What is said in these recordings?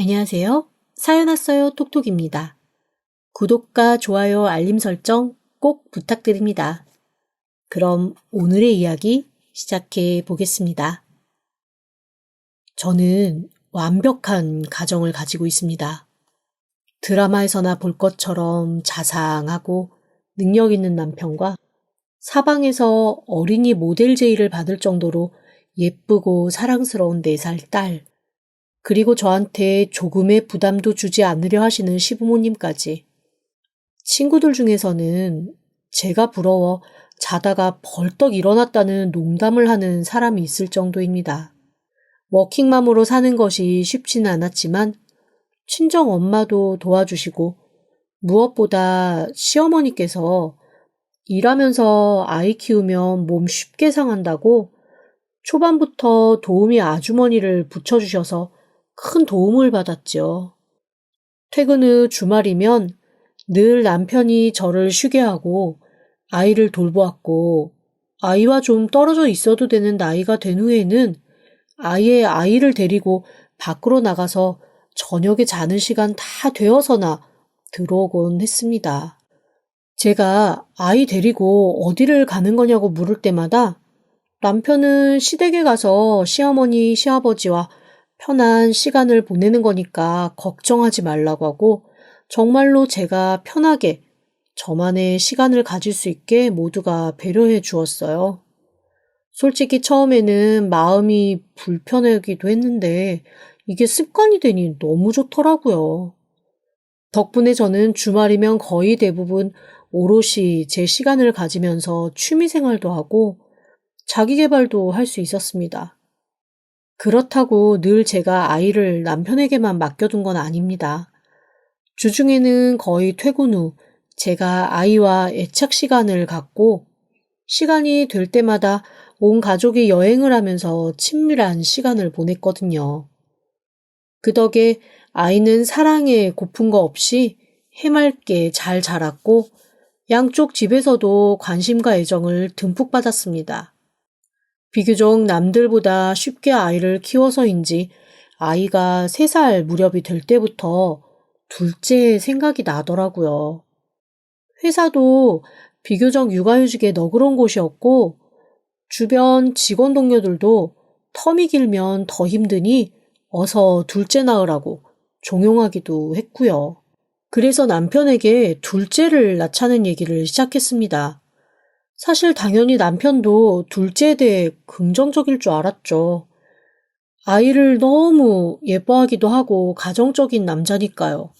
안녕하세요. 사연 왔어요 톡톡입니다. 구독과 좋아요, 알림 설정 꼭 부탁드립니다. 그럼 오늘의 이야기 시작해 보겠습니다. 저는 완벽한 가정을 가지고 있습니다. 드라마에서나 볼 것처럼 자상하고 능력 있는 남편과 사방에서 어린이 모델 제의를 받을 정도로 예쁘고 사랑스러운 4살 딸, 그리고 저한테 조금의 부담도 주지 않으려 하시는 시부모님까지. 친구들 중에서는 제가 부러워 자다가 벌떡 일어났다는 농담을 하는 사람이 있을 정도입니다. 워킹맘으로 사는 것이 쉽지는 않았지만 친정 엄마도 도와주시고 무엇보다 시어머니께서 일하면서 아이 키우면 몸 쉽게 상한다고 초반부터 도우미 아주머니를 붙여주셔서 큰 도움을 받았죠. 퇴근 후 주말이면 늘 남편이 저를 쉬게 하고 아이를 돌보았고, 아이와 좀 떨어져 있어도 되는 나이가 된 후에는 아예 아이를 데리고 밖으로 나가서 저녁에 자는 시간 다 되어서나 들어오곤 했습니다. 제가 아이 데리고 어디를 가는 거냐고 물을 때마다 남편은 시댁에 가서 시어머니, 시아버지와 편한 시간을 보내는 거니까 걱정하지 말라고 하고 정말로 제가 편하게 저만의 시간을 가질 수 있게 모두가 배려해 주었어요. 솔직히 처음에는 마음이 불편하기도 했는데 이게 습관이 되니 너무 좋더라고요. 덕분에 저는 주말이면 거의 대부분 오롯이 제 시간을 가지면서 취미 생활도 하고 자기 개발도 할 수 있었습니다. 그렇다고 늘 제가 아이를 남편에게만 맡겨둔 건 아닙니다. 주중에는 거의 퇴근 후 제가 아이와 애착 시간을 갖고 시간이 될 때마다 온 가족이 여행을 하면서 친밀한 시간을 보냈거든요. 그 덕에 아이는 사랑에 고픈 거 없이 해맑게 잘 자랐고 양쪽 집에서도 관심과 애정을 듬뿍 받았습니다. 비교적 남들보다 쉽게 아이를 키워서인지 아이가 3살 무렵이 될 때부터 둘째 생각이 나더라고요. 회사도 비교적 육아휴직에 너그러운 곳이었고 주변 직원 동료들도 텀이 길면 더 힘드니 어서 둘째 낳으라고 종용하기도 했고요. 그래서 남편에게 둘째를 낳자는 얘기를 시작했습니다. 사실 당연히 남편도 둘째에 대해 긍정적일 줄 알았죠. 아이를 너무 예뻐하기도 하고 가정적인 남자니까요.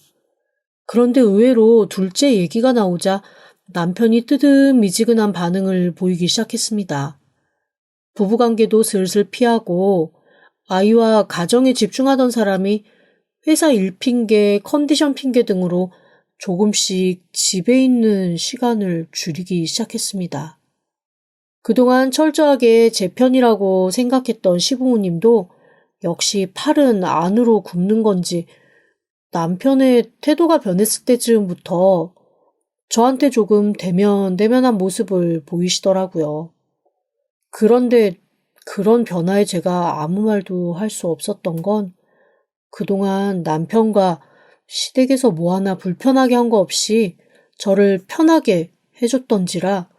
그런데 의외로 둘째 얘기가 나오자 남편이 뜨뜻미지근한 반응을 보이기 시작했습니다. 부부관계도 슬슬 피하고 아이와 가정에 집중하던 사람이 회사 일 핑계, 컨디션 핑계 등으로 조금씩 집에 있는 시간을 줄이기 시작했습니다. 그동안 철저하게 제 편이라고 생각했던 시부모님도 역시 팔은 안으로 굽는 건지 남편의 태도가 변했을 때쯤부터 저한테 조금 대면대면한 모습을 보이시더라고요. 그런데 그런 변화에 제가 아무 말도 할 수 없었던 건 그동안 남편과 시댁에서 뭐 하나 불편하게 한 거 없이 저를 편하게 해줬던지라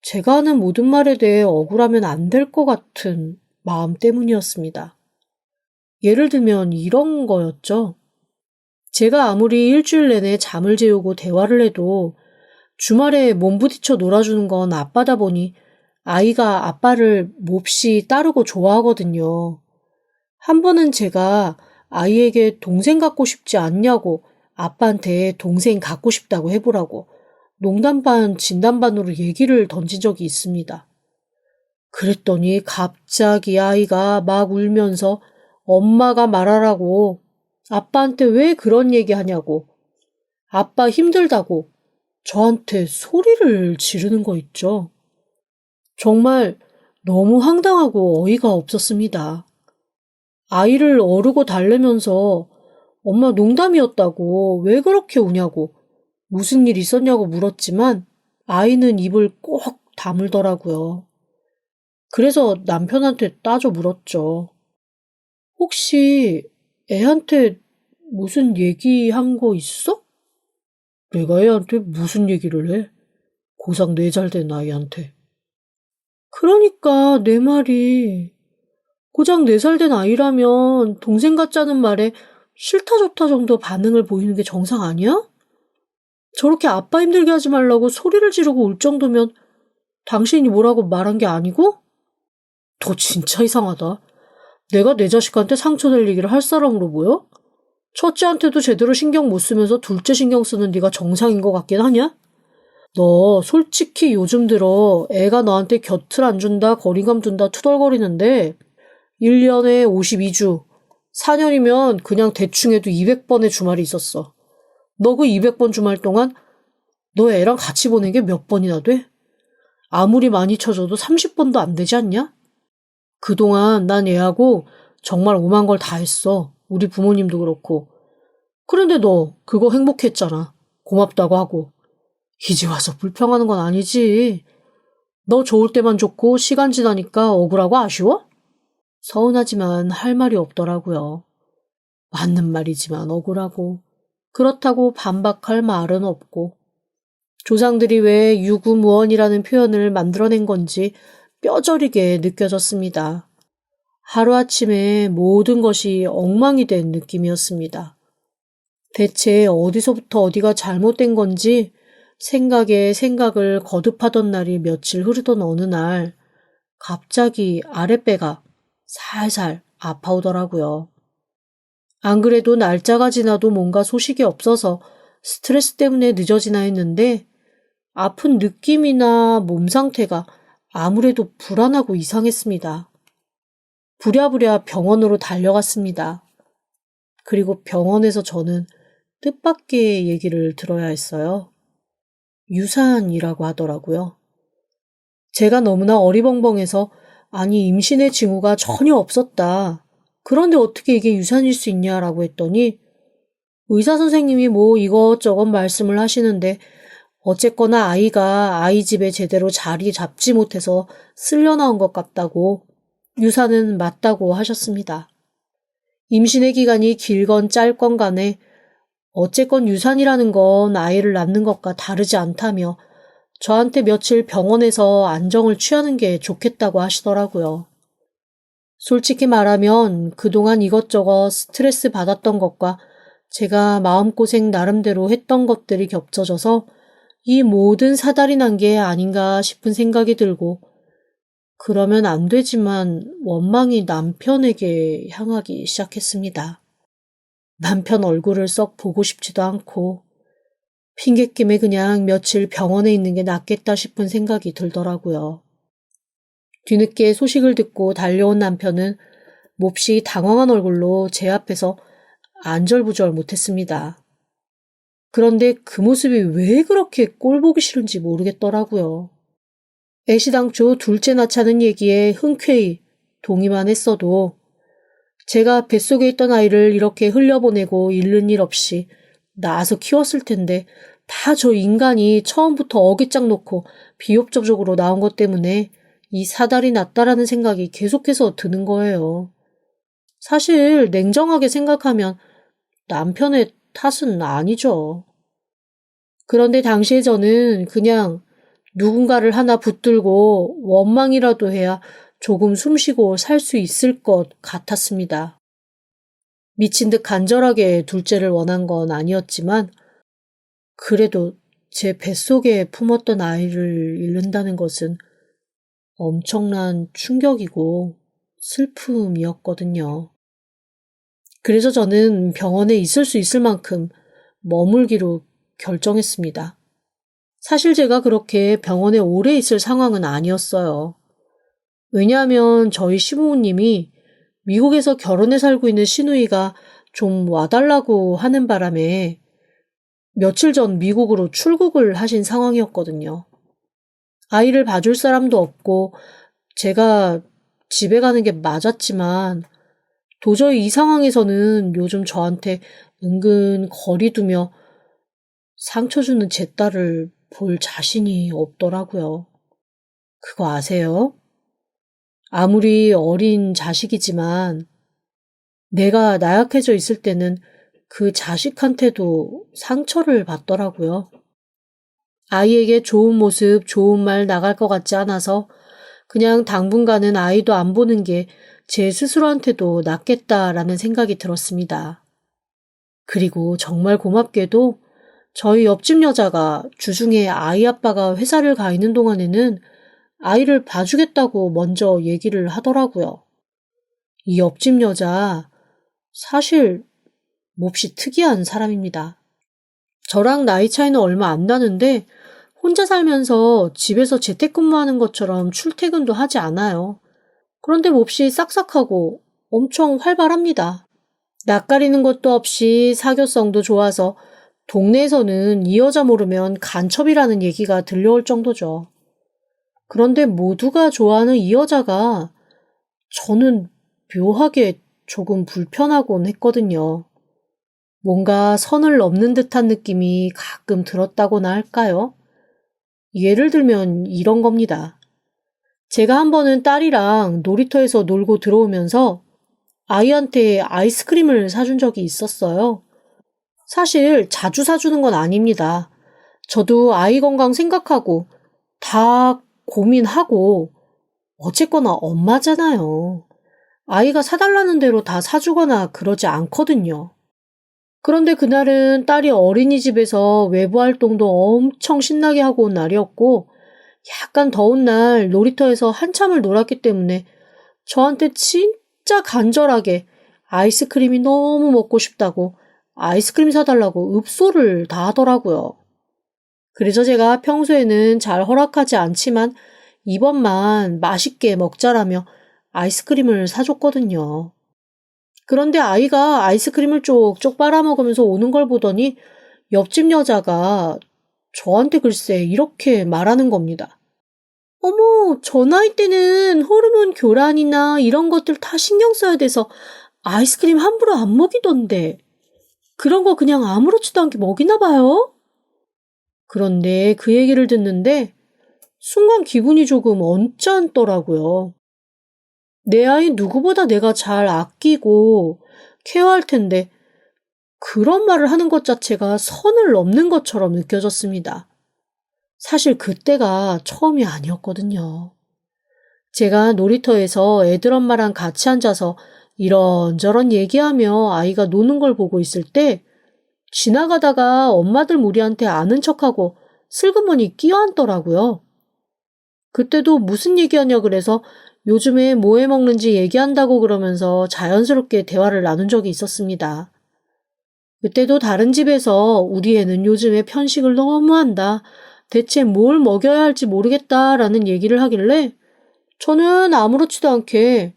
제가 하는 모든 말에 대해 억울하면 안 될 것 같은 마음 때문이었습니다. 예를 들면 이런 거였죠. 제가 아무리 일주일 내내 잠을 재우고 대화를 해도 주말에 몸부딪혀 놀아주는 건 아빠다 보니 아이가 아빠를 몹시 따르고 좋아하거든요. 한 번은 제가 아이에게 동생 갖고 싶지 않냐고 아빠한테 동생 갖고 싶다고 해보라고 농담 반 진담 반으로 얘기를 던진 적이 있습니다. 그랬더니 갑자기 아이가 막 울면서 엄마가 말하라고 아빠한테 왜 그런 얘기 하냐고 아빠 힘들다고 저한테 소리를 지르는 거 있죠. 정말 너무 황당하고 어이가 없었습니다. 아이를 어르고 달래면서 엄마 농담이었다고 왜 그렇게 우냐고 무슨 일 있었냐고 물었지만 아이는 입을 꼭 다물더라고요. 그래서 남편한테 따져 물었죠. 혹시 애한테 무슨 얘기한 거 있어? 내가 애한테 무슨 얘기를 해? 고작 4살 된 아이한테. 그러니까 내 말이 고작 4살 된 아이라면 동생 같자는 말에 싫다 좋다 정도 반응을 보이는 게 정상 아니야? 저렇게 아빠 힘들게 하지 말라고 소리를 지르고 울 정도면 당신이 뭐라고 말한 게 아니고? 너 진짜 이상하다. 내가 내 자식한테 상처낼 얘기를 할 사람으로 보여? 첫째한테도 제대로 신경 못 쓰면서 둘째 신경 쓰는 네가 정상인 것 같긴 하냐? 너 솔직히 요즘 들어 애가 너한테 곁을 안 준다, 거리감 둔다 투덜거리는데 1년에 52주, 4년이면 그냥 대충 해도 200번의 주말이 있었어. 너 그 200번 주말 동안 너 애랑 같이 보낸 게 몇 번이나 돼? 아무리 많이 쳐줘도 30번도 안 되지 않냐? 그동안 난 애하고 정말 오만 걸 다 했어. 우리 부모님도 그렇고. 그런데 너 그거 행복했잖아. 고맙다고 하고. 이제 와서 불평하는 건 아니지. 너 좋을 때만 좋고 시간 지나니까 억울하고 아쉬워? 서운하지만 할 말이 없더라고요. 맞는 말이지만 억울하고 그렇다고 반박할 말은 없고 조상들이 왜 유구무원이라는 표현을 만들어낸 건지 뼈저리게 느껴졌습니다. 하루아침에 모든 것이 엉망이 된 느낌이었습니다. 대체 어디서부터 어디가 잘못된 건지 생각에 생각을 거듭하던 날이 며칠 흐르던 어느 날 갑자기 아랫배가 살살 아파오더라고요. 안 그래도 날짜가 지나도 뭔가 소식이 없어서 스트레스 때문에 늦어지나 했는데 아픈 느낌이나 몸 상태가 아무래도 불안하고 이상했습니다. 부랴부랴 병원으로 달려갔습니다. 그리고 병원에서 저는 뜻밖의 얘기를 들어야 했어요. 유산이라고 하더라고요. 제가 너무나 어리벙벙해서 아니 임신의 징후가 전혀 없었다. 그런데 어떻게 이게 유산일 수 있냐라고 했더니 의사 선생님이 뭐 이것저것 말씀을 하시는데 어쨌거나 아이가 아이 집에 제대로 자리 잡지 못해서 쓸려 나온 것 같다고 유산은 맞다고 하셨습니다. 임신의 기간이 길건 짧건 간에 어쨌건 유산이라는 건 아이를 낳는 것과 다르지 않다며 저한테 며칠 병원에서 안정을 취하는 게 좋겠다고 하시더라고요. 솔직히 말하면 그동안 이것저것 스트레스 받았던 것과 제가 마음고생 나름대로 했던 것들이 겹쳐져서 이 모든 사달이 난 게 아닌가 싶은 생각이 들고 그러면 안 되지만 원망이 남편에게 향하기 시작했습니다. 남편 얼굴을 썩 보고 싶지도 않고 핑곗김에 그냥 며칠 병원에 있는 게 낫겠다 싶은 생각이 들더라고요. 뒤늦게 소식을 듣고 달려온 남편은 몹시 당황한 얼굴로 제 앞에서 안절부절 못했습니다. 그런데 그 모습이 왜 그렇게 꼴보기 싫은지 모르겠더라고요. 애시당초 둘째 낳자는 얘기에 흔쾌히 동의만 했어도 제가 뱃속에 있던 아이를 이렇게 흘려보내고 잃는 일 없이 낳아서 키웠을 텐데 다 저 인간이 처음부터 어깃장 놓고 비협조적으로 나온 것 때문에 이 사달이 났다라는 생각이 계속해서 드는 거예요. 사실 냉정하게 생각하면 남편의 탓은 아니죠. 그런데 당시에 저는 그냥 누군가를 하나 붙들고 원망이라도 해야 조금 숨쉬고 살 수 있을 것 같았습니다. 미친 듯 간절하게 둘째를 원한 건 아니었지만 그래도 제 뱃속에 품었던 아이를 잃는다는 것은 엄청난 충격이고 슬픔이었거든요. 그래서 저는 병원에 있을 수 있을 만큼 머물기로 결정했습니다. 사실 제가 그렇게 병원에 오래 있을 상황은 아니었어요. 왜냐하면 저희 시부모님이 미국에서 결혼해 살고 있는 시누이가 좀 와달라고 하는 바람에 며칠 전 미국으로 출국을 하신 상황이었거든요. 아이를 봐줄 사람도 없고 제가 집에 가는 게 맞았지만 도저히 이 상황에서는 요즘 저한테 은근 거리 두며 상처 주는 제 딸을 볼 자신이 없더라고요. 그거 아세요? 아무리 어린 자식이지만 내가 나약해져 있을 때는 그 자식한테도 상처를 받더라고요. 아이에게 좋은 모습, 좋은 말 나갈 것 같지 않아서 그냥 당분간은 아이도 안 보는 게 제 스스로한테도 낫겠다라는 생각이 들었습니다. 그리고 정말 고맙게도 저희 옆집 여자가 주중에 아이 아빠가 회사를 가 있는 동안에는 아이를 봐주겠다고 먼저 얘기를 하더라고요. 이 옆집 여자 사실 몹시 특이한 사람입니다. 저랑 나이 차이는 얼마 안 나는데 혼자 살면서 집에서 재택근무하는 것처럼 출퇴근도 하지 않아요. 그런데 몹시 싹싹하고 엄청 활발합니다. 낯가리는 것도 없이 사교성도 좋아서 동네에서는 이 여자 모르면 간첩이라는 얘기가 들려올 정도죠. 그런데 모두가 좋아하는 이 여자가 저는 묘하게 조금 불편하곤 했거든요. 뭔가 선을 넘는 듯한 느낌이 가끔 들었다고나 할까요? 예를 들면 이런 겁니다. 제가 한 번은 딸이랑 놀이터에서 놀고 들어오면서 아이한테 아이스크림을 사준 적이 있었어요. 사실 자주 사주는 건 아닙니다. 저도 아이 건강 생각하고 다 고민하고 어쨌거나 엄마잖아요. 아이가 사달라는 대로 다 사주거나 그러지 않거든요. 그런데 그날은 딸이 어린이집에서 외부 활동도 엄청 신나게 하고 온 날이었고 약간 더운 날 놀이터에서 한참을 놀았기 때문에 저한테 진짜 간절하게 아이스크림이 너무 먹고 싶다고 아이스크림 사달라고 읍소를 다 하더라고요. 그래서 제가 평소에는 잘 허락하지 않지만 이번만 맛있게 먹자라며 아이스크림을 사줬거든요. 그런데 아이가 아이스크림을 쪽쪽 빨아먹으면서 오는 걸 보더니 옆집 여자가 저한테 글쎄 이렇게 말하는 겁니다. 어머, 저 나이 때는 호르몬 교란이나 이런 것들 다 신경 써야 돼서 아이스크림 함부로 안 먹이던데. 그런 거 그냥 아무렇지도 않게 먹이나 봐요? 그런데 그 얘기를 듣는데 순간 기분이 조금 언짢더라고요. 내 아이 누구보다 내가 잘 아끼고 케어할 텐데 그런 말을 하는 것 자체가 선을 넘는 것처럼 느껴졌습니다. 사실 그때가 처음이 아니었거든요. 제가 놀이터에서 애들 엄마랑 같이 앉아서 이런저런 얘기하며 아이가 노는 걸 보고 있을 때 지나가다가 엄마들 무리한테 아는 척하고 슬그머니 끼어앉더라고요. 그때도 무슨 얘기하냐 그래서 요즘에 뭐 해 먹는지 얘기한다고 그러면서 자연스럽게 대화를 나눈 적이 있었습니다. 그때도 다른 집에서 우리 애는 요즘에 편식을 너무 한다. 대체 뭘 먹여야 할지 모르겠다라는 얘기를 하길래 저는 아무렇지도 않게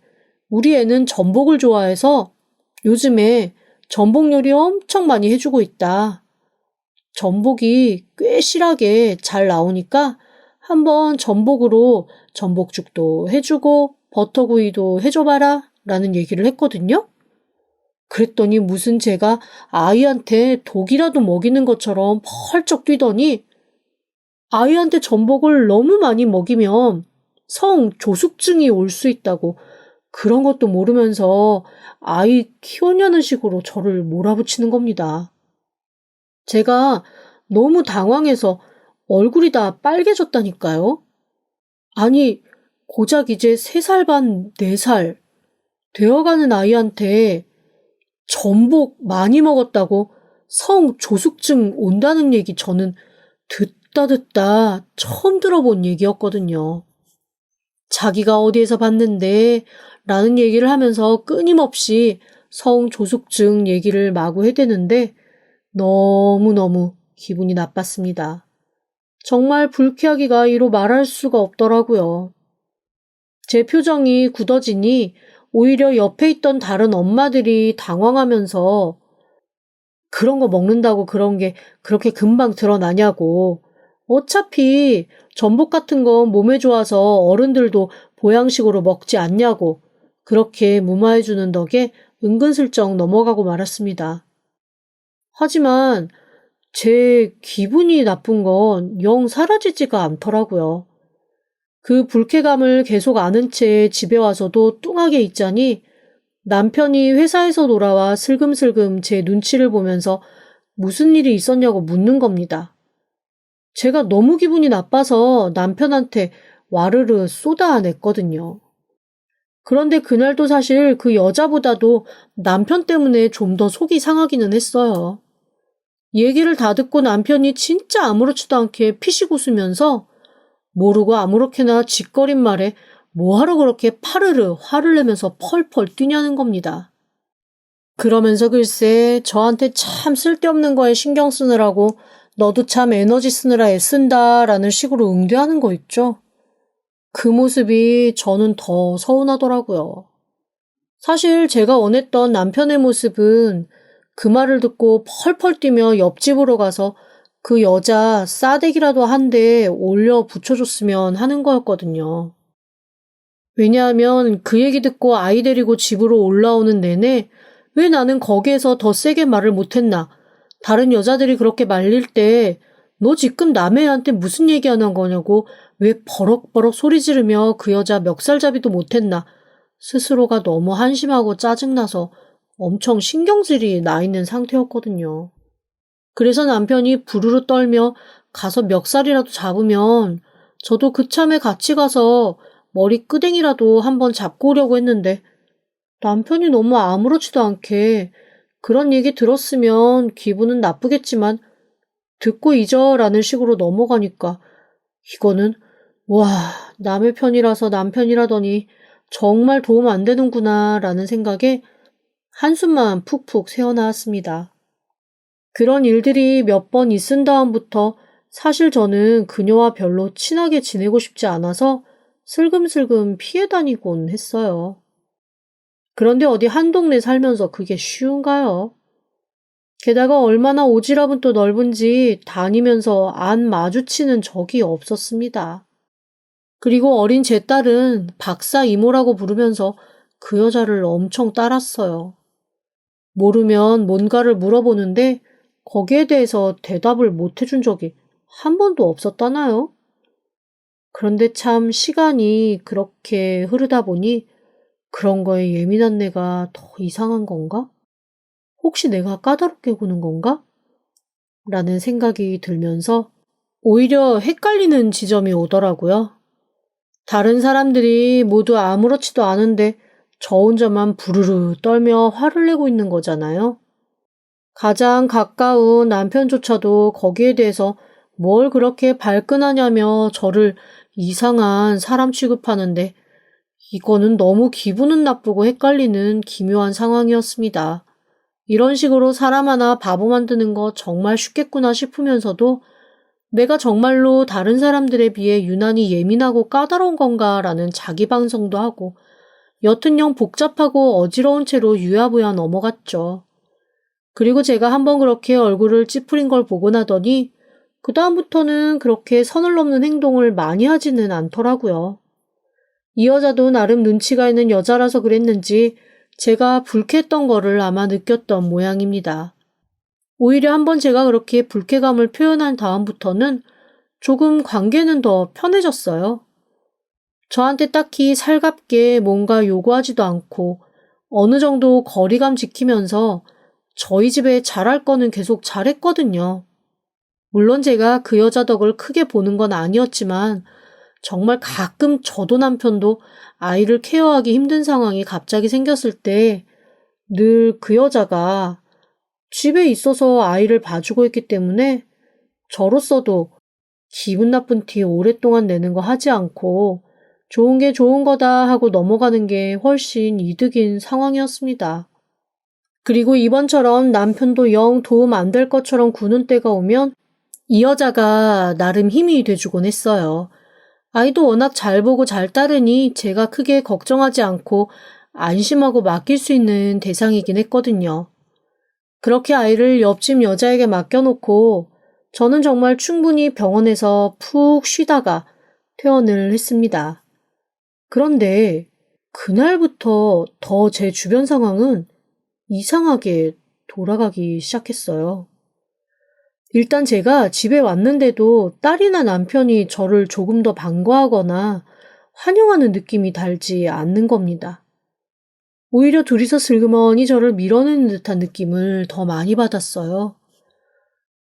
우리 애는 전복을 좋아해서 요즘에 전복 요리 엄청 많이 해주고 있다. 전복이 꽤 실하게 잘 나오니까 한번 전복으로 전복죽도 해주고 버터구이도 해줘봐라 라는 얘기를 했거든요. 그랬더니 무슨 제가 아이한테 독이라도 먹이는 것처럼 펄쩍 뛰더니 아이한테 전복을 너무 많이 먹이면 성조숙증이 올 수 있다고 그런 것도 모르면서 아이 키우냐는 식으로 저를 몰아붙이는 겁니다. 제가 너무 당황해서 얼굴이 다 빨개졌다니까요. 아니, 고작 이제 3살 반, 4살 되어가는 아이한테 전복 많이 먹었다고 성조숙증 온다는 얘기 저는 듣다 처음 들어본 얘기였거든요. 자기가 어디에서 봤는데 라는 얘기를 하면서 끊임없이 성조숙증 얘기를 마구 해대는데 너무너무 기분이 나빴습니다. 정말 불쾌하기가 이로 말할 수가 없더라고요. 제 표정이 굳어지니 오히려 옆에 있던 다른 엄마들이 당황하면서 그런 거 먹는다고 그런 게 그렇게 금방 드러나냐고. 어차피 전복 같은 건 몸에 좋아서 어른들도 보양식으로 먹지 않냐고. 그렇게 무마해주는 덕에 은근슬쩍 넘어가고 말았습니다. 하지만 제 기분이 나쁜 건 영 사라지지가 않더라고요. 그 불쾌감을 계속 아는 채 집에 와서도 뚱하게 있자니 남편이 회사에서 돌아와 슬금슬금 제 눈치를 보면서 무슨 일이 있었냐고 묻는 겁니다. 제가 너무 기분이 나빠서 남편한테 와르르 쏟아냈거든요. 그런데 그날도 사실 그 여자보다도 남편 때문에 좀 더 속이 상하기는 했어요. 얘기를 다 듣고 남편이 진짜 아무렇지도 않게 피식 웃으면서 모르고 아무렇게나 짓거린 말에 뭐하러 그렇게 파르르 화를 내면서 펄펄 뛰냐는 겁니다. 그러면서 글쎄 저한테 참 쓸데없는 거에 신경 쓰느라고 너도 참 에너지 쓰느라 애쓴다라는 식으로 응대하는 거 있죠. 그 모습이 저는 더 서운하더라고요. 사실 제가 원했던 남편의 모습은 그 말을 듣고 펄펄 뛰며 옆집으로 가서 그 여자 싸대기라도 한 대 올려 붙여줬으면 하는 거였거든요. 왜냐하면 그 얘기 듣고 아이 데리고 집으로 올라오는 내내 왜 나는 거기에서 더 세게 말을 못했나? 다른 여자들이 그렇게 말릴 때 너 지금 남의 애한테 무슨 얘기하는 거냐고 왜 버럭버럭 소리 지르며 그 여자 멱살잡이도 못했나? 스스로가 너무 한심하고 짜증나서 엄청 신경질이 나 있는 상태였거든요. 그래서 남편이 부르르 떨며 가서 멱살이라도 잡으면 저도 그참에 같이 가서 머리 끄댕이라도 한번 잡고 오려고 했는데 남편이 너무 아무렇지도 않게 그런 얘기 들었으면 기분은 나쁘겠지만 듣고 잊어라는 식으로 넘어가니까 이거는 와, 남의 편이라서 남편이라더니 정말 도움 안 되는구나 라는 생각에 한숨만 푹푹 새어나왔습니다. 그런 일들이 몇 번 있은 다음부터 사실 저는 그녀와 별로 친하게 지내고 싶지 않아서 슬금슬금 피해 다니곤 했어요. 그런데 어디 한 동네 살면서 그게 쉬운가요? 게다가 얼마나 오지랖은 또 넓은지 다니면서 안 마주치는 적이 없었습니다. 그리고 어린 제 딸은 박사 이모라고 부르면서 그 여자를 엄청 따랐어요. 모르면 뭔가를 물어보는데 거기에 대해서 대답을 못 해준 적이 한 번도 없었다나요? 그런데 참 시간이 그렇게 흐르다 보니 그런 거에 예민한 내가 더 이상한 건가? 혹시 내가 까다롭게 구는 건가? 라는 생각이 들면서 오히려 헷갈리는 지점이 오더라고요. 다른 사람들이 모두 아무렇지도 않은데 저 혼자만 부르르 떨며 화를 내고 있는 거잖아요. 가장 가까운 남편조차도 거기에 대해서 뭘 그렇게 발끈하냐며 저를 이상한 사람 취급하는데 이거는 너무 기분은 나쁘고 헷갈리는 기묘한 상황이었습니다. 이런 식으로 사람 하나 바보 만드는 거 정말 쉽겠구나 싶으면서도 내가 정말로 다른 사람들에 비해 유난히 예민하고 까다로운 건가라는 자기 반성도 하고 여튼 영 복잡하고 어지러운 채로 유야부야 넘어갔죠. 그리고 제가 한번 그렇게 얼굴을 찌푸린 걸 보고 나더니 그다음부터는 그렇게 선을 넘는 행동을 많이 하지는 않더라고요. 이 여자도 나름 눈치가 있는 여자라서 그랬는지 제가 불쾌했던 거를 아마 느꼈던 모양입니다. 오히려 한번 제가 그렇게 불쾌감을 표현한 다음부터는 조금 관계는 더 편해졌어요. 저한테 딱히 살갑게 뭔가 요구하지도 않고 어느 정도 거리감 지키면서 저희 집에 잘할 거는 계속 잘했거든요. 물론 제가 그 여자 덕을 크게 보는 건 아니었지만 정말 가끔 저도 남편도 아이를 케어하기 힘든 상황이 갑자기 생겼을 때 늘 그 여자가 집에 있어서 아이를 봐주고 있기 때문에 저로서도 기분 나쁜 티 오랫동안 내는 거 하지 않고 좋은 게 좋은 거다 하고 넘어가는 게 훨씬 이득인 상황이었습니다. 그리고 이번처럼 남편도 영 도움 안 될 것처럼 구는 때가 오면 이 여자가 나름 힘이 돼주곤 했어요. 아이도 워낙 잘 보고 잘 따르니 제가 크게 걱정하지 않고 안심하고 맡길 수 있는 대상이긴 했거든요. 그렇게 아이를 옆집 여자에게 맡겨놓고 저는 정말 충분히 병원에서 푹 쉬다가 퇴원을 했습니다. 그런데 그날부터 더 제 주변 상황은 이상하게 돌아가기 시작했어요. 일단 제가 집에 왔는데도 딸이나 남편이 저를 조금 더 반가워하거나 환영하는 느낌이 달지 않는 겁니다. 오히려 둘이서 슬그머니 저를 밀어내는 듯한 느낌을 더 많이 받았어요.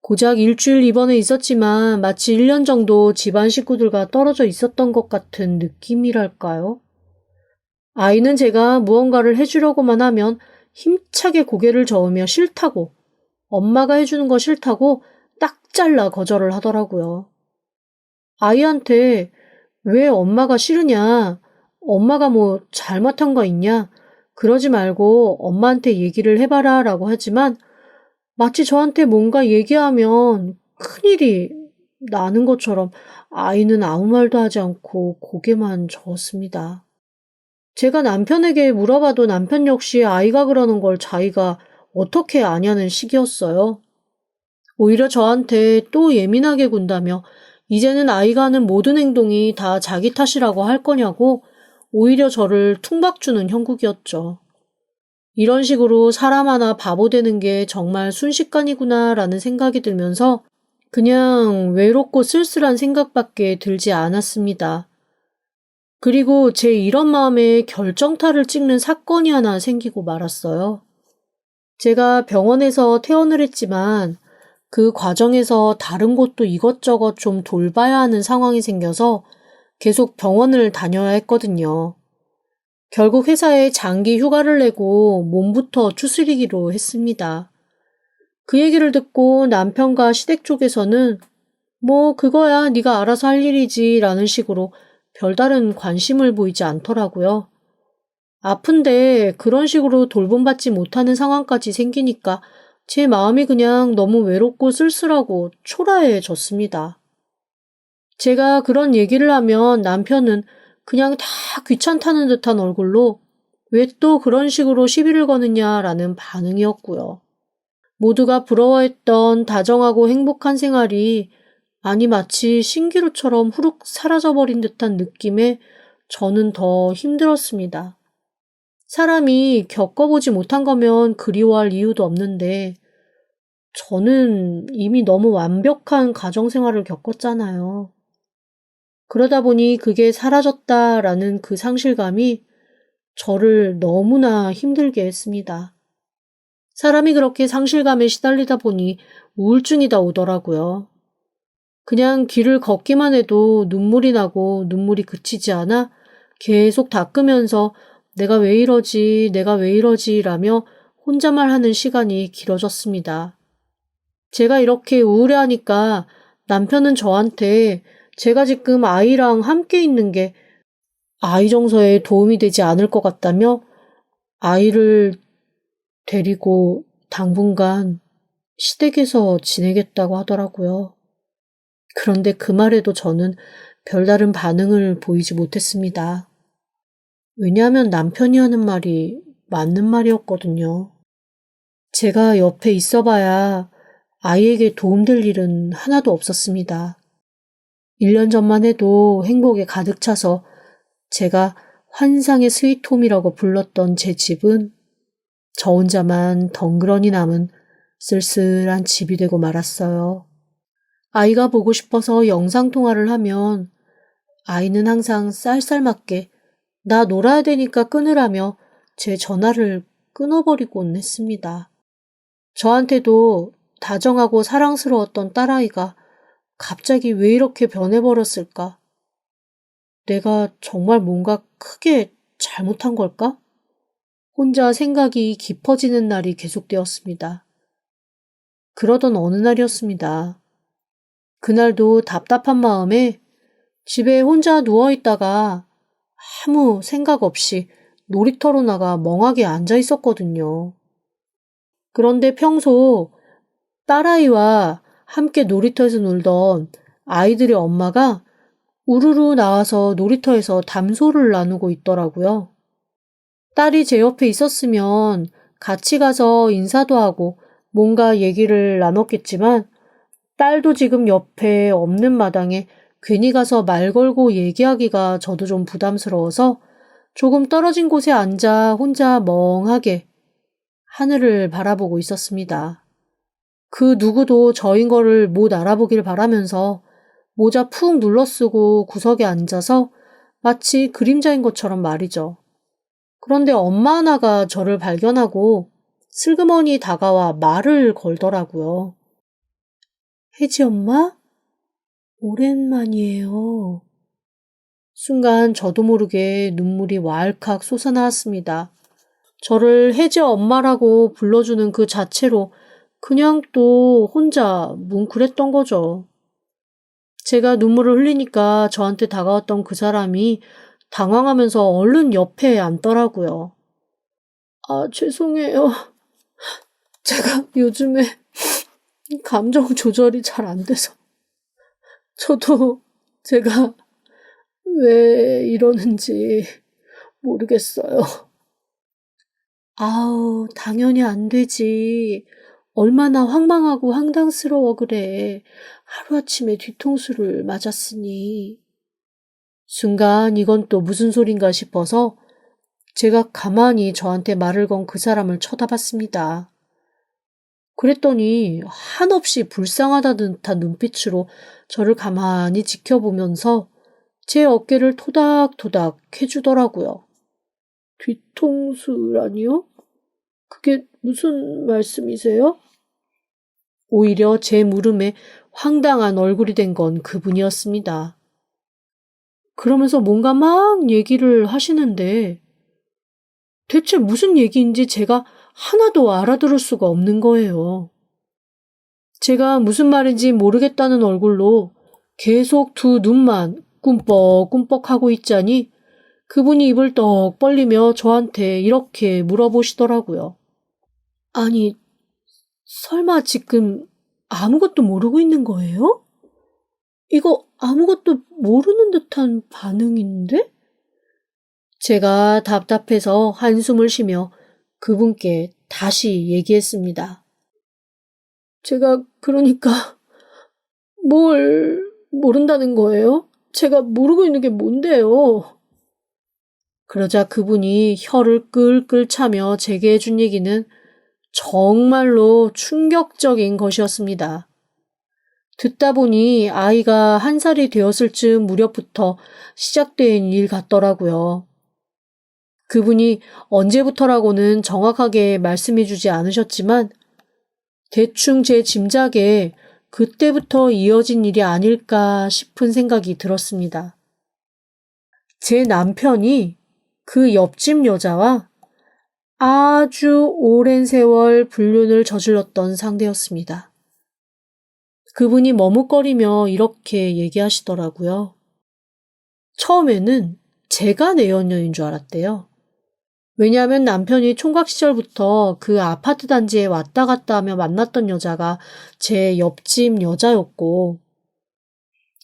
고작 일주일 입원해 있었지만 마치 1년 정도 집안 식구들과 떨어져 있었던 것 같은 느낌이랄까요? 아이는 제가 무언가를 해주려고만 하면 힘차게 고개를 저으며 싫다고, 엄마가 해주는 거 싫다고 딱 잘라 거절을 하더라고요. 아이한테 왜 엄마가 싫으냐, 엄마가 뭐 잘못한 거 있냐, 그러지 말고 엄마한테 얘기를 해봐라 라고 하지만 마치 저한테 뭔가 얘기하면 큰일이 나는 것처럼 아이는 아무 말도 하지 않고 고개만 저었습니다. 제가 남편에게 물어봐도 남편 역시 아이가 그러는 걸 자기가 어떻게 아냐는 식이었어요. 오히려 저한테 또 예민하게 군다며 이제는 아이가 하는 모든 행동이 다 자기 탓이라고 할 거냐고 오히려 저를 퉁박주는 형국이었죠. 이런 식으로 사람 하나 바보 되는 게 정말 순식간이구나라는 생각이 들면서 그냥 외롭고 쓸쓸한 생각밖에 들지 않았습니다. 그리고 제 이런 마음에 결정타를 찍는 사건이 하나 생기고 말았어요. 제가 병원에서 퇴원을 했지만 그 과정에서 다른 곳도 이것저것 좀 돌봐야 하는 상황이 생겨서 계속 병원을 다녀야 했거든요. 결국 회사에 장기 휴가를 내고 몸부터 추스리기로 했습니다. 그 얘기를 듣고 남편과 시댁 쪽에서는 뭐 그거야 네가 알아서 할 일이지 라는 식으로 별다른 관심을 보이지 않더라고요. 아픈데 그런 식으로 돌봄받지 못하는 상황까지 생기니까 제 마음이 그냥 너무 외롭고 쓸쓸하고 초라해졌습니다. 제가 그런 얘기를 하면 남편은 그냥 다 귀찮다는 듯한 얼굴로 왜 또 그런 식으로 시비를 거느냐라는 반응이었고요. 모두가 부러워했던 다정하고 행복한 생활이 아니 마치 신기루처럼 후룩 사라져버린 듯한 느낌에 저는 더 힘들었습니다. 사람이 겪어보지 못한 거면 그리워할 이유도 없는데 저는 이미 너무 완벽한 가정생활을 겪었잖아요. 그러다 보니 그게 사라졌다라는 그 상실감이 저를 너무나 힘들게 했습니다. 사람이 그렇게 상실감에 시달리다 보니 우울증이 다 오더라고요. 그냥 길을 걷기만 해도 눈물이 나고 눈물이 그치지 않아 계속 닦으면서 내가 왜 이러지 라며 혼자말 하는 시간이 길어졌습니다. 제가 이렇게 우울해하니까 남편은 저한테 제가 지금 아이랑 함께 있는 게 아이 정서에 도움이 되지 않을 것 같다며 아이를 데리고 당분간 시댁에서 지내겠다고 하더라고요. 그런데 그 말에도 저는 별다른 반응을 보이지 못했습니다. 왜냐하면 남편이 하는 말이 맞는 말이었거든요. 제가 옆에 있어봐야 아이에게 도움될 일은 하나도 없었습니다. 1년 전만 해도 행복에 가득 차서 제가 환상의 스위트홈이라고 불렀던 제 집은 저 혼자만 덩그러니 남은 쓸쓸한 집이 되고 말았어요. 아이가 보고 싶어서 영상통화를 하면 아이는 항상 쌀쌀맞게 나 놀아야 되니까 끊으라며 제 전화를 끊어버리곤 했습니다. 저한테도 다정하고 사랑스러웠던 딸아이가 갑자기 왜 이렇게 변해버렸을까? 내가 정말 뭔가 크게 잘못한 걸까? 혼자 생각이 깊어지는 날이 계속되었습니다. 그러던 어느 날이었습니다. 그날도 답답한 마음에 집에 혼자 누워있다가 아무 생각 없이 놀이터로 나가 멍하게 앉아 있었거든요. 그런데 평소 딸아이와 함께 놀이터에서 놀던 아이들의 엄마가 우르르 나와서 놀이터에서 담소를 나누고 있더라고요. 딸이 제 옆에 있었으면 같이 가서 인사도 하고 뭔가 얘기를 나눴겠지만 딸도 지금 옆에 없는 마당에 괜히 가서 말 걸고 얘기하기가 저도 좀 부담스러워서 조금 떨어진 곳에 앉아 혼자 멍하게 하늘을 바라보고 있었습니다. 그 누구도 저인 거를 못 알아보길 바라면서 모자 푹 눌러쓰고 구석에 앉아서 마치 그림자인 것처럼 말이죠. 그런데 엄마 하나가 저를 발견하고 슬그머니 다가와 말을 걸더라고요. 혜지 엄마? 오랜만이에요. 순간 저도 모르게 눈물이 왈칵 솟아나왔습니다. 저를 혜지 엄마라고 불러주는 그 자체로 그냥 또 혼자 뭉클했던 거죠. 제가 눈물을 흘리니까 저한테 다가왔던 그 사람이 당황하면서 얼른 옆에 앉더라고요. 아, 죄송해요. 제가 요즘에 감정 조절이 잘 안 돼서. 저도 제가 왜 이러는지 모르겠어요. 아우, 당연히 안 되지. 얼마나 황망하고 황당스러워 그래. 하루아침에 뒤통수를 맞았으니. 순간 이건 또 무슨 소린가 싶어서 제가 가만히 저한테 말을 건 그 사람을 쳐다봤습니다. 그랬더니 한없이 불쌍하다 듯한 눈빛으로 저를 가만히 지켜보면서 제 어깨를 토닥토닥 해주더라고요. 뒤통수라니요? 그게 무슨 말씀이세요? 오히려 제 물음에 황당한 얼굴이 된 건 그분이었습니다. 그러면서 뭔가 막 얘기를 하시는데 대체 무슨 얘기인지 제가 하나도 알아들을 수가 없는 거예요. 제가 무슨 말인지 모르겠다는 얼굴로 계속 두 눈만 꿈뻑꿈뻑 하고 있자니 그분이 입을 떡 벌리며 저한테 이렇게 물어보시더라고요. 아니, 설마 지금 아무것도 모르고 있는 거예요? 이거 아무것도 모르는 듯한 반응인데? 제가 답답해서 한숨을 쉬며 그분께 다시 얘기했습니다. 제가 그러니까 뭘 모른다는 거예요? 제가 모르고 있는 게 뭔데요? 그러자 그분이 혀를 끌끌 차며 제게 해준 얘기는 정말로 충격적인 것이었습니다. 듣다 보니 아이가 1살이 되었을 즈음 무렵부터 시작된 일 같더라고요. 그분이 언제부터라고는 정확하게 말씀해주지 않으셨지만 대충 제 짐작에 그때부터 이어진 일이 아닐까 싶은 생각이 들었습니다. 제 남편이 그 옆집 여자와 아주 오랜 세월 불륜을 저질렀던 상대였습니다. 그분이 머뭇거리며 이렇게 얘기하시더라고요. 처음에는 제가 내연녀인 줄 알았대요. 왜냐하면 남편이 총각 시절부터 그 아파트 단지에 왔다 갔다 하며 만났던 여자가 제 옆집 여자였고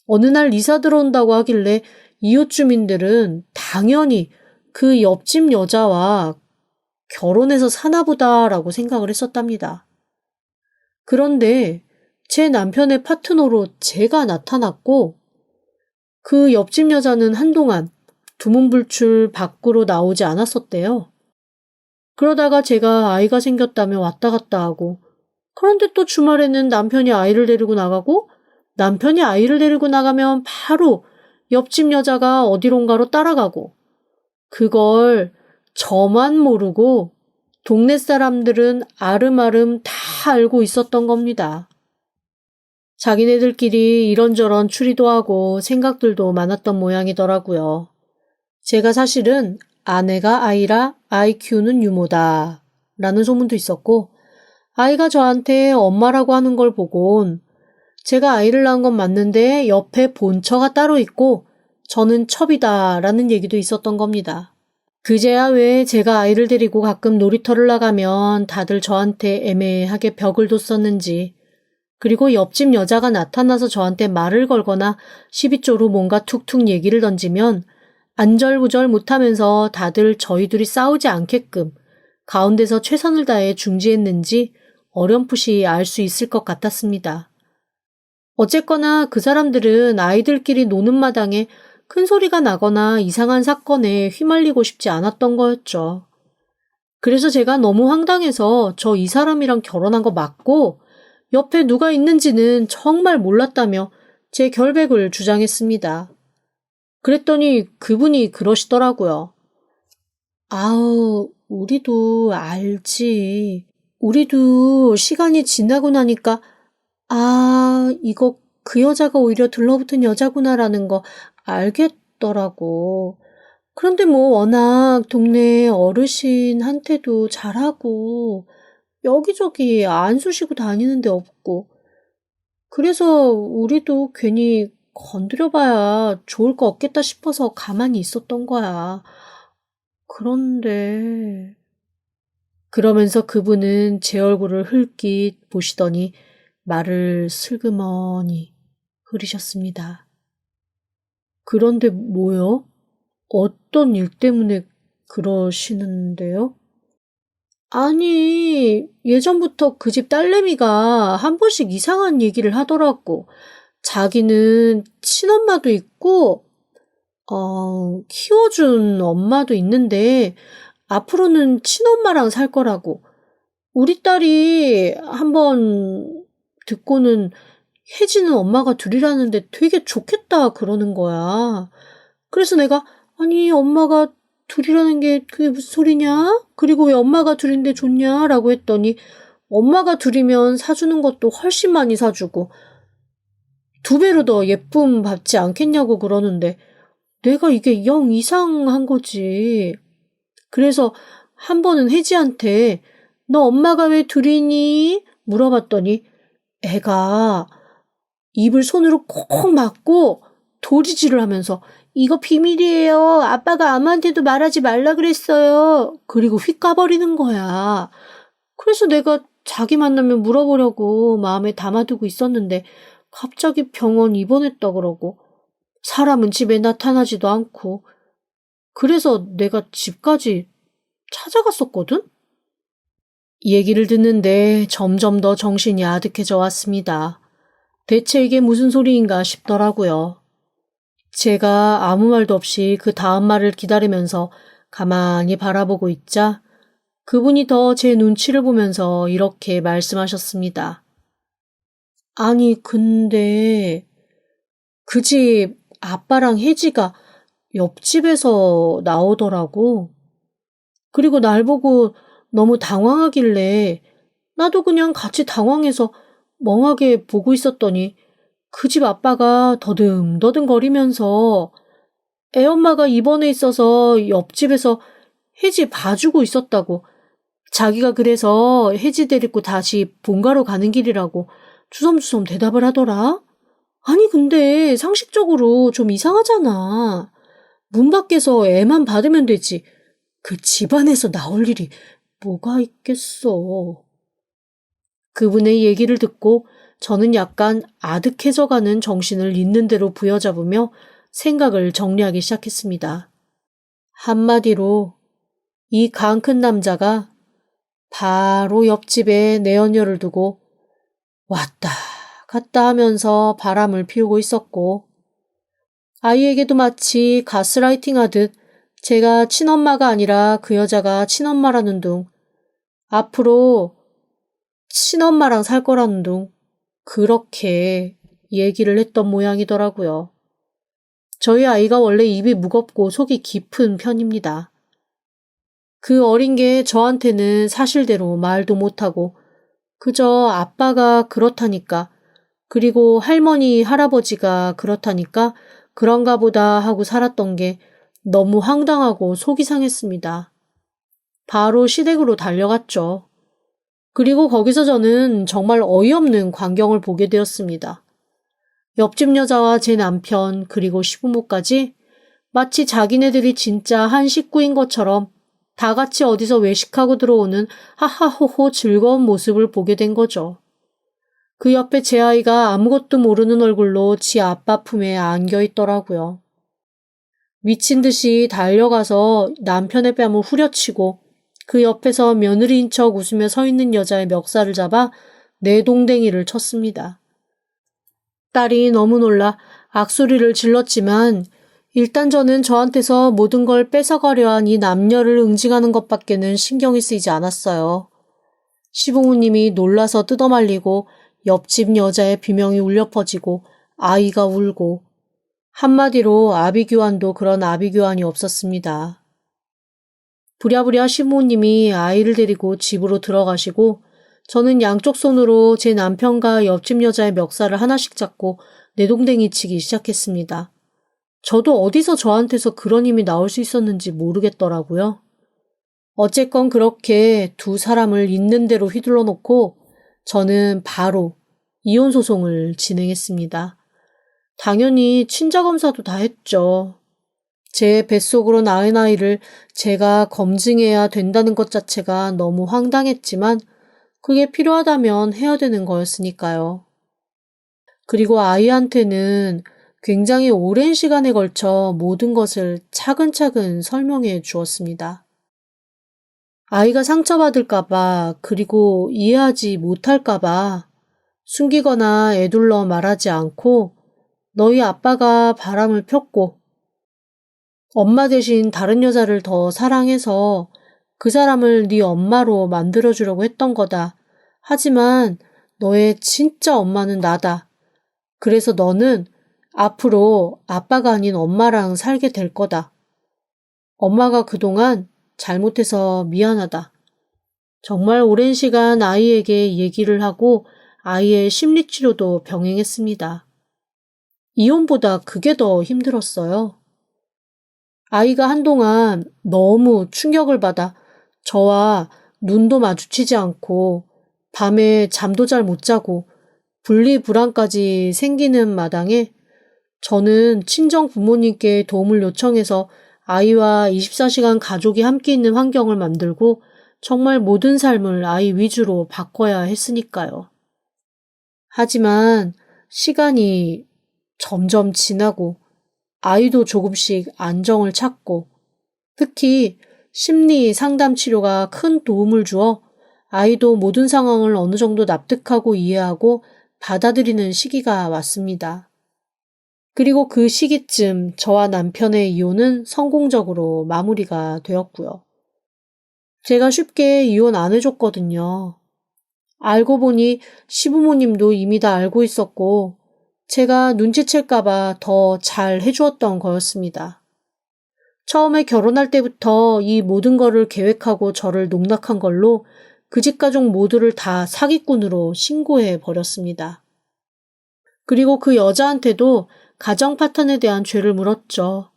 어느 날 이사 들어온다고 하길래 이웃 주민들은 당연히 그 옆집 여자와 결혼해서 사나보다라고 생각을 했었답니다. 그런데 제 남편의 파트너로 제가 나타났고 그 옆집 여자는 한동안 두문불출 밖으로 나오지 않았었대요. 그러다가 제가 아이가 생겼다며 왔다 갔다 하고 그런데 또 주말에는 남편이 아이를 데리고 나가고 남편이 아이를 데리고 나가면 바로 옆집 여자가 어디론가로 따라가고 그걸 저만 모르고 동네 사람들은 아름아름 다 알고 있었던 겁니다. 자기네들끼리 이런저런 추리도 하고 생각들도 많았던 모양이더라고요. 제가 사실은 아내가 아이라 아이 키우는 유모다 라는 소문도 있었고 아이가 저한테 엄마라고 하는 걸 보곤 제가 아이를 낳은 건 맞는데 옆에 본처가 따로 있고 저는 첩이다 라는 얘기도 있었던 겁니다. 그제야 왜 제가 아이를 데리고 가끔 놀이터를 나가면 다들 저한테 애매하게 벽을 뒀었는지 그리고 옆집 여자가 나타나서 저한테 말을 걸거나 시비조로 뭔가 툭툭 얘기를 던지면 안절부절 못하면서 다들 저희 둘이 싸우지 않게끔 가운데서 최선을 다해 중지했는지 어렴풋이 알 수 있을 것 같았습니다. 어쨌거나 그 사람들은 아이들끼리 노는 마당에 큰 소리가 나거나 이상한 사건에 휘말리고 싶지 않았던 거였죠. 그래서 제가 너무 황당해서 저 이 사람이랑 결혼한 거 맞고 옆에 누가 있는지는 정말 몰랐다며 제 결백을 주장했습니다. 그랬더니 그분이 그러시더라고요. 아우, 우리도 알지. 우리도 시간이 지나고 나니까, 아, 이거 그 여자가 오히려 들러붙은 여자구나라는 거 알겠더라고. 그런데 뭐 워낙 동네 어르신한테도 잘하고, 여기저기 안 쑤시고 다니는 데 없고, 그래서 우리도 괜히 건드려봐야 좋을 거 없겠다 싶어서 가만히 있었던 거야. 그런데, 그러면서 그분은 제 얼굴을 흘낏 보시더니 말을 슬그머니 흐리셨습니다. 그런데 뭐요? 어떤 일 때문에 그러시는데요? 아니, 예전부터 그 집 딸내미가 한 번씩 이상한 얘기를 하더라고. 자기는 친엄마도 있고, 키워준 엄마도 있는데, 앞으로는 친엄마랑 살 거라고. 우리 딸이 한번 듣고는 혜지는 엄마가 둘이라는데 되게 좋겠다 그러는 거야. 그래서 내가, 아니, 엄마가 둘이라는 게 그게 무슨 소리냐? 그리고 왜 엄마가 둘인데 좋냐? 라고 했더니, 엄마가 둘이면 사주는 것도 훨씬 많이 사주고, 2배로 더 예쁨 받지 않겠냐고 그러는데, 내가 이게 영 이상한 거지. 그래서 한 번은 혜지한테 너 엄마가 왜 둘이니? 물어봤더니 애가 입을 손으로 콕 막고 도리질을 하면서 이거 비밀이에요. 아빠가 아무한테도 말하지 말라 그랬어요. 그리고 휙 까버리는 거야. 그래서 내가 자기 만나면 물어보려고 마음에 담아두고 있었는데 갑자기 병원 입원했다 그러고 사람은 집에 나타나지도 않고 그래서 내가 집까지 찾아갔었거든? 얘기를 듣는데 점점 더 정신이 아득해져 왔습니다. 대체 이게 무슨 소리인가 싶더라고요. 제가 아무 말도 없이 그 다음 말을 기다리면서 가만히 바라보고 있자 그분이 더 제 눈치를 보면서 이렇게 말씀하셨습니다. 아니, 근데 그 집 아빠랑 혜지가 옆집에서 나오더라고. 그리고 날 보고 너무 당황하길래 나도 그냥 같이 당황해서 멍하게 보고 있었더니 그 집 아빠가 더듬더듬 거리면서 애엄마가 입원해 있어서 옆집에서 혜지 봐주고 있었다고 자기가 그래서 혜지 데리고 다시 본가로 가는 길이라고 주섬주섬 대답을 하더라. 아니 근데 상식적으로 좀 이상하잖아. 문 밖에서 애만 받으면 되지. 그 집안에서 나올 일이 뭐가 있겠어. 그분의 얘기를 듣고 저는 약간 아득해져가는 정신을 있는 대로 부여잡으며 생각을 정리하기 시작했습니다. 한마디로 이 강 큰 남자가 바로 옆집에 내연녀를 두고 왔다 갔다 하면서 바람을 피우고 있었고 아이에게도 마치 가스라이팅 하듯 제가 친엄마가 아니라 그 여자가 친엄마라는 둥 앞으로 친엄마랑 살 거라는 둥 그렇게 얘기를 했던 모양이더라고요. 저희 아이가 원래 입이 무겁고 속이 깊은 편입니다. 그 어린 게 저한테는 사실대로 말도 못하고 그저 아빠가 그렇다니까 그리고 할머니, 할아버지가 그렇다니까 그런가 보다 하고 살았던 게 너무 황당하고 속이 상했습니다. 바로 시댁으로 달려갔죠. 그리고 거기서 저는 정말 어이없는 광경을 보게 되었습니다. 옆집 여자와 제 남편 그리고 시부모까지 마치 자기네들이 진짜 한 식구인 것처럼 다 같이 어디서 외식하고 들어오는 하하호호 즐거운 모습을 보게 된 거죠. 그 옆에 제 아이가 아무것도 모르는 얼굴로 지 아빠 품에 안겨 있더라고요. 미친 듯이 달려가서 남편의 뺨을 후려치고 그 옆에서 며느리인 척 웃으며 서 있는 여자의 멱살을 잡아 내동댕이를 쳤습니다. 딸이 너무 놀라 악소리를 질렀지만 일단 저는 저한테서 모든 걸 뺏어가려 한 이 남녀를 응징하는 것밖에는 신경이 쓰이지 않았어요. 시부모님이 놀라서 뜯어말리고 옆집 여자의 비명이 울려 퍼지고 아이가 울고 한마디로 아비규환도 그런 아비규환이 없었습니다. 부랴부랴 시부모님이 아이를 데리고 집으로 들어가시고 저는 양쪽 손으로 제 남편과 옆집 여자의 멱살을 하나씩 잡고 내동댕이 치기 시작했습니다. 저도 어디서 저한테서 그런 힘이 나올 수 있었는지 모르겠더라고요. 어쨌건 그렇게 두 사람을 있는 대로 휘둘러 놓고 저는 바로 이혼 소송을 진행했습니다. 당연히 친자검사도 다 했죠. 제 뱃속으로 낳은 아이를 제가 검증해야 된다는 것 자체가 너무 황당했지만 그게 필요하다면 해야 되는 거였으니까요. 그리고 아이한테는 굉장히 오랜 시간에 걸쳐 모든 것을 차근차근 설명해 주었습니다. 아이가 상처받을까봐 그리고 이해하지 못할까봐 숨기거나 애둘러 말하지 않고 너희 아빠가 바람을 폈고 엄마 대신 다른 여자를 더 사랑해서 그 사람을 네 엄마로 만들어주려고 했던 거다. 하지만 너의 진짜 엄마는 나다. 그래서 너는 앞으로 아빠가 아닌 엄마랑 살게 될 거다. 엄마가 그동안 잘못해서 미안하다. 정말 오랜 시간 아이에게 얘기를 하고 아이의 심리치료도 병행했습니다. 이혼보다 그게 더 힘들었어요. 아이가 한동안 너무 충격을 받아 저와 눈도 마주치지 않고 밤에 잠도 잘 못 자고 분리불안까지 생기는 마당에 저는 친정 부모님께 도움을 요청해서 아이와 24시간 가족이 함께 있는 환경을 만들고 정말 모든 삶을 아이 위주로 바꿔야 했으니까요. 하지만 시간이 점점 지나고 아이도 조금씩 안정을 찾고 특히 심리 상담 치료가 큰 도움을 주어 아이도 모든 상황을 어느 정도 납득하고 이해하고 받아들이는 시기가 왔습니다. 그리고 그 시기쯤 저와 남편의 이혼은 성공적으로 마무리가 되었고요. 제가 쉽게 이혼 안 해줬거든요. 알고 보니 시부모님도 이미 다 알고 있었고 제가 눈치챌까봐 더 잘 해주었던 거였습니다. 처음에 결혼할 때부터 이 모든 거를 계획하고 저를 농락한 걸로 그 집 가족 모두를 다 사기꾼으로 신고해 버렸습니다. 그리고 그 여자한테도 가정 파탄에 대한 죄를 물었죠.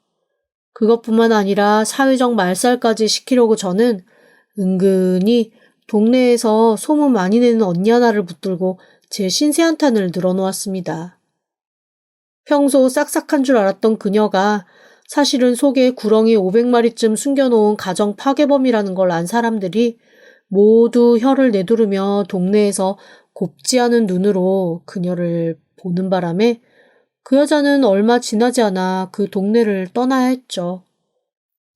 그것뿐만 아니라 사회적 말살까지 시키려고 저는 은근히 동네에서 소문 많이 내는 언니 하나를 붙들고 제 신세 한탄을 늘어놓았습니다. 평소 싹싹한 줄 알았던 그녀가 사실은 속에 구렁이 500마리쯤 숨겨놓은 가정 파괴범이라는 걸 안 사람들이 모두 혀를 내두르며 동네에서 곱지 않은 눈으로 그녀를 보는 바람에 그 여자는 얼마 지나지 않아 그 동네를 떠나야 했죠.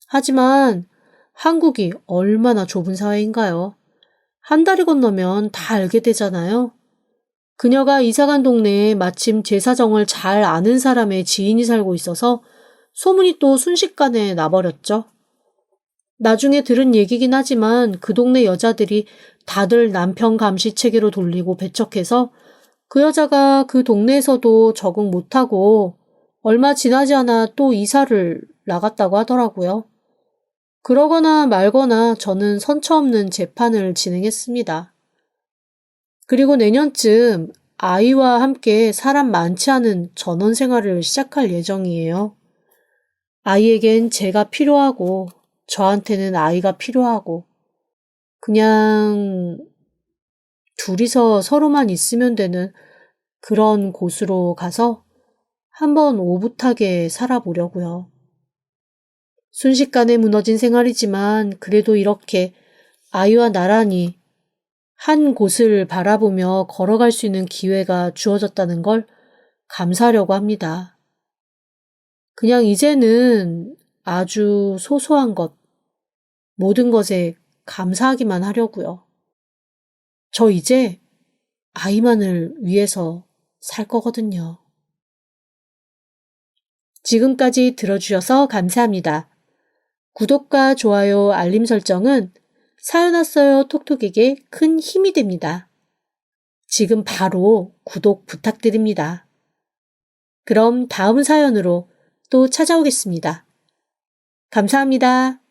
하지만 한국이 얼마나 좁은 사회인가요? 한 달이 건너면 다 알게 되잖아요. 그녀가 이사간 동네에 마침 제 사정을 잘 아는 사람의 지인이 살고 있어서 소문이 또 순식간에 나버렸죠. 나중에 들은 얘기긴 하지만 그 동네 여자들이 다들 남편 감시 체계로 돌리고 배척해서 그 여자가 그 동네에서도 적응 못하고 얼마 지나지 않아 또 이사를 나갔다고 하더라고요. 그러거나 말거나 저는 선처 없는 재판을 진행했습니다. 그리고 내년쯤 아이와 함께 사람 많지 않은 전원 생활을 시작할 예정이에요. 아이에겐 제가 필요하고 저한테는 아이가 필요하고 그냥 둘이서 서로만 있으면 되는 그런 곳으로 가서 한번 오붓하게 살아보려고요. 순식간에 무너진 생활이지만 그래도 이렇게 아이와 나란히 한 곳을 바라보며 걸어갈 수 있는 기회가 주어졌다는 걸 감사하려고 합니다. 그냥 이제는 아주 소소한 것, 모든 것에 감사하기만 하려고요. 저 이제 아이만을 위해서 살 거거든요. 지금까지 들어주셔서 감사합니다. 구독과 좋아요, 알림 설정은 사연 왔어요 톡톡에게 큰 힘이 됩니다. 지금 바로 구독 부탁드립니다. 그럼 다음 사연으로 또 찾아오겠습니다. 감사합니다.